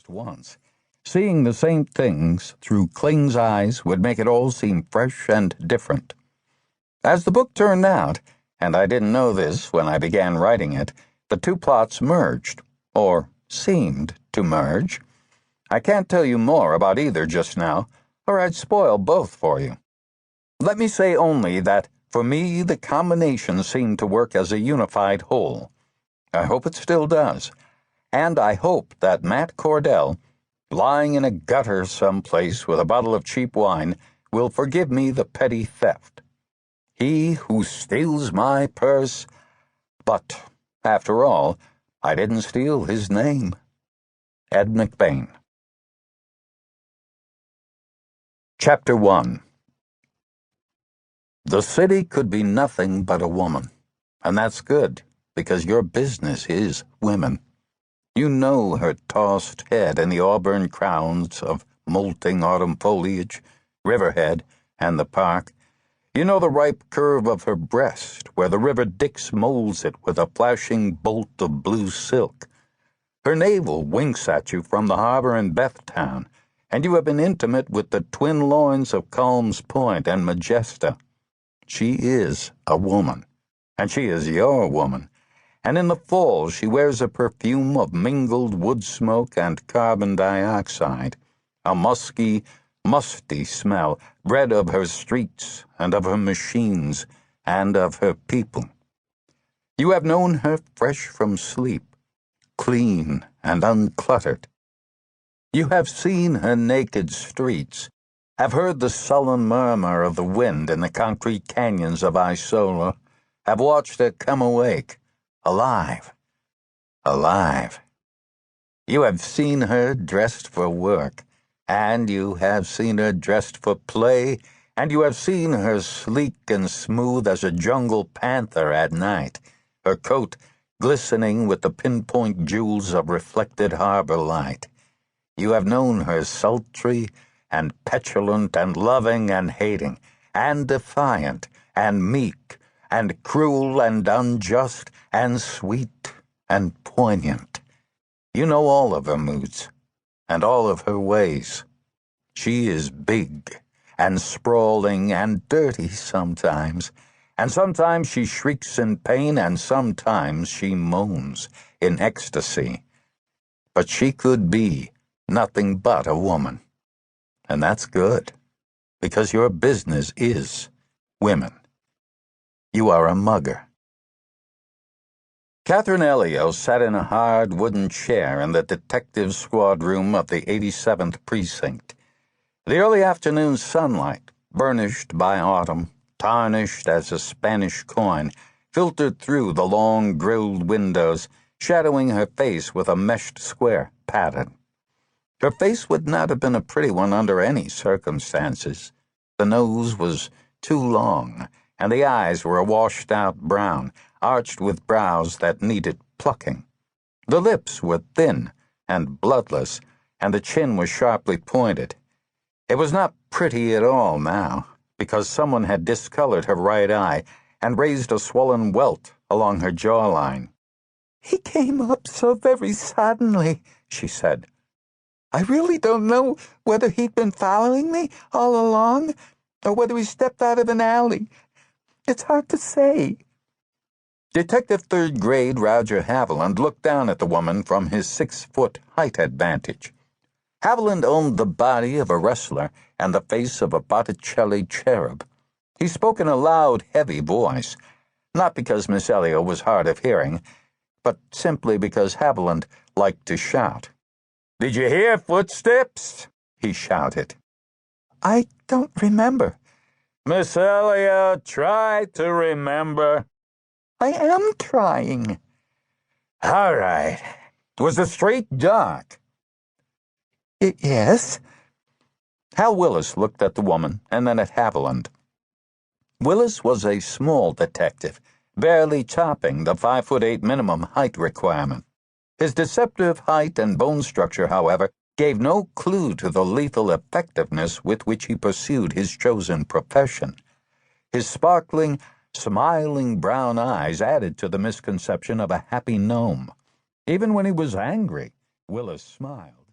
just once. Seeing the same things through Kling's eyes would make it all seem fresh and different. As the book turned out, and I didn't know this when I began writing it, the two plots merged, or seemed to merge. I can't tell you more about either just now, or I'd spoil both for you. Let me say only that, for me, the combination seemed to work as a unified whole. I hope it still does, and I hope that Matt Cordell, lying in a gutter someplace with a bottle of cheap wine, will forgive me the petty theft. He who steals my purse, but, after all, I didn't steal his name. Ed McBain. Chapter 1. The city could be nothing but a woman, and that's good, because your business is women. You know her tossed head in the auburn crowns of molting autumn foliage, Riverhead, and the park. You know the ripe curve of her breast, where the river Dix molds it with a flashing bolt of blue silk. Her navel winks at you from the harbor in Bethtown, and you have been intimate with the twin loins of Calm's Point and Majesta. She is a woman, and she is your woman, and in the fall she wears a perfume of mingled wood smoke and carbon dioxide, a musky, musty smell, bred of her streets and of her machines and of her people. You have known her fresh from sleep, clean and uncluttered. You have seen her naked streets, have heard the sullen murmur of the wind in the concrete canyons of Isola, have watched her come awake, alive. You have seen her dressed for work, and you have seen her dressed for play, and you have seen her sleek and smooth as a jungle panther at night, her coat glistening with the pinpoint jewels of reflected harbor light. You have known her sultry and petulant and loving and hating, and defiant and meek and cruel and unjust and sweet and poignant. You know all of her moods and all of her ways. She is big and sprawling and dirty sometimes, and sometimes she shrieks in pain and sometimes she moans in ecstasy. But she could be nothing but a woman. And that's good, because your business is women. You are a mugger. Catherine Elio sat in a hard wooden chair in the detective squad room of the 87th Precinct. The early afternoon sunlight, burnished by autumn, tarnished as a Spanish coin, filtered through the long grilled windows, shadowing her face with a meshed square pattern. Her face would not have been a pretty one under any circumstances. The nose was too long, and the eyes were a washed-out brown, arched with brows that needed plucking. The lips were thin and bloodless, and the chin was sharply pointed. It was not pretty at all now, because someone had discolored her right eye and raised a swollen welt along her jawline. "He came up so very suddenly," she said. "I really don't know whether he'd been following me all along, or whether he stepped out of an alley. It's hard to say." Detective Third Grade Roger Haviland looked down at the woman from his 6-foot height advantage. Haviland owned the body of a wrestler and the face of a Botticelli cherub. He spoke in a loud, heavy voice, not because Miss Elio was hard of hearing, but simply because Haviland liked to shout. "Did you hear footsteps?" he shouted. "I don't remember." "Miss Elliot, try to remember." "I am trying." "All right. Was the street dark?" "Yes." Hal Willis looked at the woman and then at Haviland. Willis was a small detective, barely topping the 5'8" minimum height requirement. His deceptive height and bone structure, however, gave no clue to the lethal effectiveness with which he pursued his chosen profession. His sparkling, smiling brown eyes added to the misconception of a happy gnome. Even when he was angry, Willis smiled.